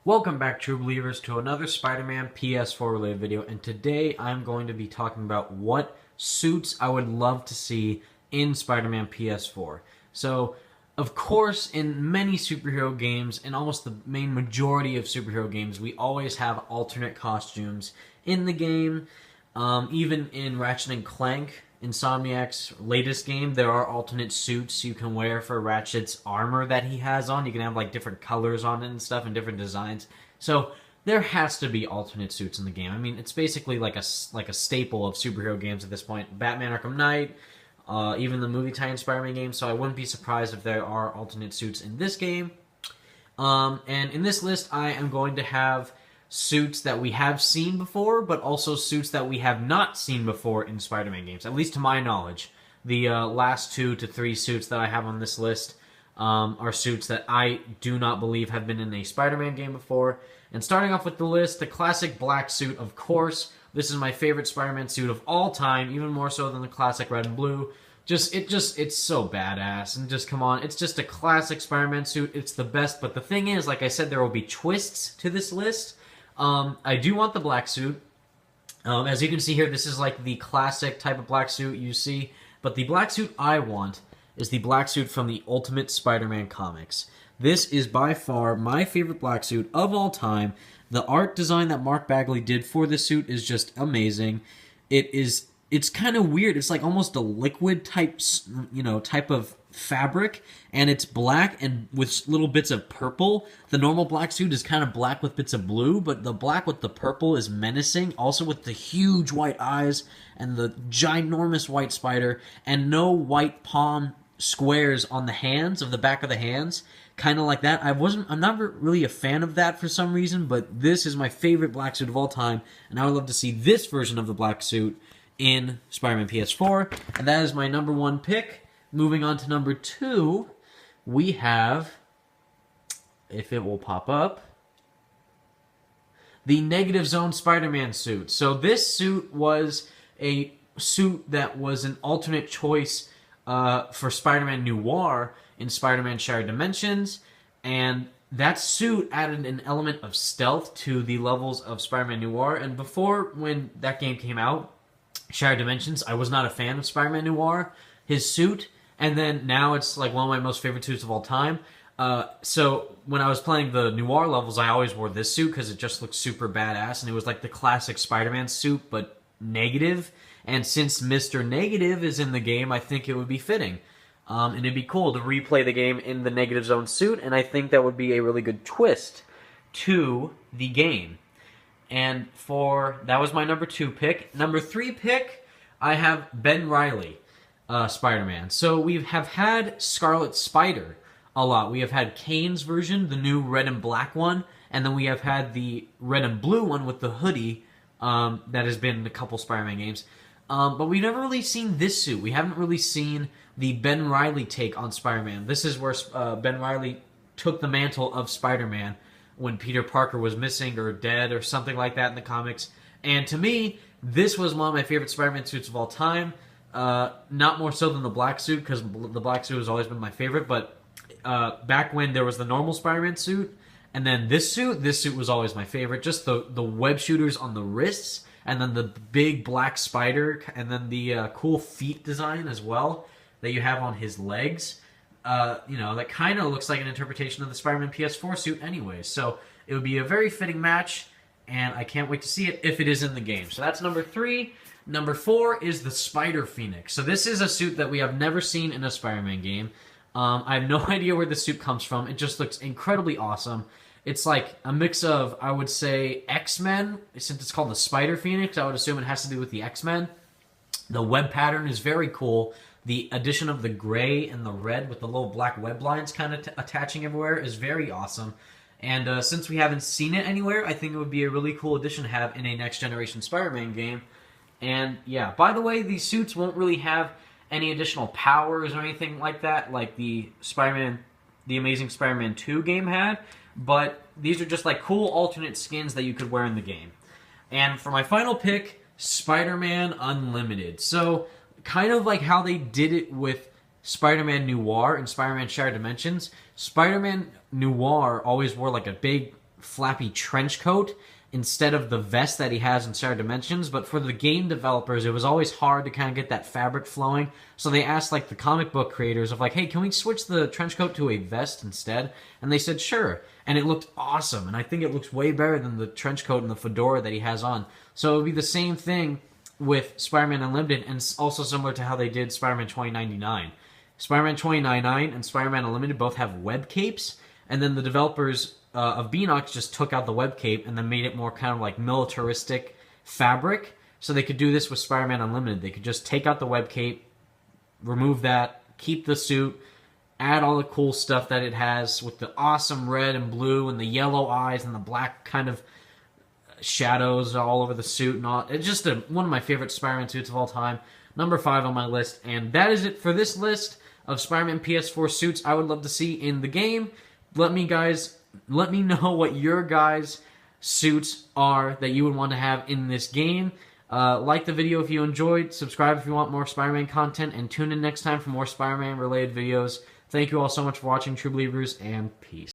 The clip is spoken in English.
Welcome back, true believers, to another Spider-Man PS4 related video, and today I'm going to be talking about what suits I would love to see in Spider-Man PS4. So, of course, in many superhero games, and almost the main majority of superhero games, we always have alternate costumes in the game. Even in Ratchet and Clank, Insomniac's latest game, there are alternate suits you can wear for Ratchet's armor that he has on. You can have like different colors on it and stuff and different designs. So there has to be alternate suits in the game. I mean, it's basically like a staple of superhero games at this point. Batman Arkham Knight, even the movie tie-in Spider-Man games. So I wouldn't be surprised if there are alternate suits in this game. And in this list, I am going to have suits that we have seen before, but also suits that we have not seen before in Spider-Man games, at least to my knowledge. The last 2 to 3 suits that I have on this list are suits that I do not believe have been in a Spider-Man game before. And starting off with the list, the classic black suit, of course. This is my favorite Spider-Man suit of all time, even more so than the classic red and blue. It's so badass, and just come on, it's just a classic Spider-Man suit. It's the best, but the thing is, like I said, there will be twists to this list. I do want the black suit. As you can see here, this is like the classic type of black suit you see. But the black suit I want is the black suit from the Ultimate Spider-Man comics. This is by far my favorite black suit of all time. The art design that Mark Bagley did for this suit is just amazing. It's kind of weird. It's like almost a liquid type of fabric, and it's black and with little bits of purple. The normal black suit is kind of black with bits of blue, but the black with the purple is menacing, also with the huge white eyes and the ginormous white spider, and no white palm squares on the hands, of the back of the hands, kind of like that. I'm not really a fan of that for some reason, but this is my favorite black suit of all time, and I would love to see this version of the black suit in Spider-Man PS4, and that is my number 1 pick. Moving on to number 2, we have, if it will pop up, the Negative Zone Spider-Man suit. So this suit was a suit that was an alternate choice for Spider-Man Noir in Spider-Man Shattered Dimensions, and that suit added an element of stealth to the levels of Spider-Man Noir. And before, when that game came out, Shattered Dimensions, I was not a fan of Spider-Man Noir, his suit, and then now it's like one of my most favorite suits of all time. So when I was playing the Noir levels, I always wore this suit because it just looked super badass, and it was like the classic Spider-Man suit, but negative. And since Mr. Negative is in the game, I think it would be fitting. And it'd be cool to replay the game in the Negative Zone suit, and I think that would be a really good twist to the game. And that was my number 2 pick. Number 3 pick, I have Ben Reilly, Spider-Man. So we have had Scarlet Spider a lot. We have had Kane's version, the new red and black one, and then we have had the red and blue one with the hoodie that has been in a couple Spider-Man games. But we've never really seen this suit. We haven't really seen the Ben Reilly take on Spider-Man. This is where Ben Reilly took the mantle of Spider-Man when Peter Parker was missing or dead or something like that in the comics. And to me, this was one of my favorite Spider-Man suits of all time. Not more so than the black suit, because the black suit has always been my favorite, but back when there was the normal Spider-Man suit, and then this suit was always my favorite. Just the web shooters on the wrists, and then the big black spider, and then the cool feet design as well that you have on his legs. That kind of looks like an interpretation of the Spider-Man PS4 suit anyway. So it would be a very fitting match, and I can't wait to see it if it is in the game. So that's number 3. Number 4 is the Spider Phoenix. So this is a suit that we have never seen in a Spider-Man game. I have no idea where the suit comes from. It just looks incredibly awesome. It's like a mix of, I would say, X-Men. Since it's called the Spider Phoenix, I would assume it has to do with the X-Men. The web pattern is very cool. The addition of the gray and the red with the little black web lines kind of attaching everywhere is very awesome. And since we haven't seen it anywhere, I think it would be a really cool addition to have in a next-generation Spider-Man game. And yeah, by the way, these suits won't really have any additional powers or anything like that, like the Amazing Spider-Man 2 game had, but these are just like cool alternate skins that you could wear in the game. And for my final pick, Spider-Man Unlimited. So, kind of like how they did it with Spider-Man Noir and Spider-Man Shattered Dimensions, Spider-Man Noir always wore like a big flappy trench coat instead of the vest that he has in Shattered Dimensions. But for the game developers, it was always hard to kind of get that fabric flowing. So they asked like the comic book creators of like, hey, can we switch the trench coat to a vest instead? And they said sure. And it looked awesome. And I think it looks way better than the trench coat and the fedora that he has on. So it would be the same thing with Spider-Man Unlimited, and also similar to how they did Spider-Man 2099. Spider-Man 2099 and Spider-Man Unlimited both have web capes, and then the developers of Beanox just took out the web cape and then made it more kind of like militaristic fabric, so they could do this with Spider-Man Unlimited. They could just take out the web cape, remove that, keep the suit, add all the cool stuff that it has with the awesome red and blue and the yellow eyes and the black kind of shadows all over the suit and all. It's just one of my favorite Spider-Man suits of all time. Number 5 on my list. And that is it for this list of Spider-Man PS4 suits I would love to see in the game. Let me know what your guys' suits are that you would want to have in this game. Like the video if you enjoyed. Subscribe if you want more Spider-Man content. And tune in next time for more Spider-Man related videos. Thank you all so much for watching, True Believers, and peace.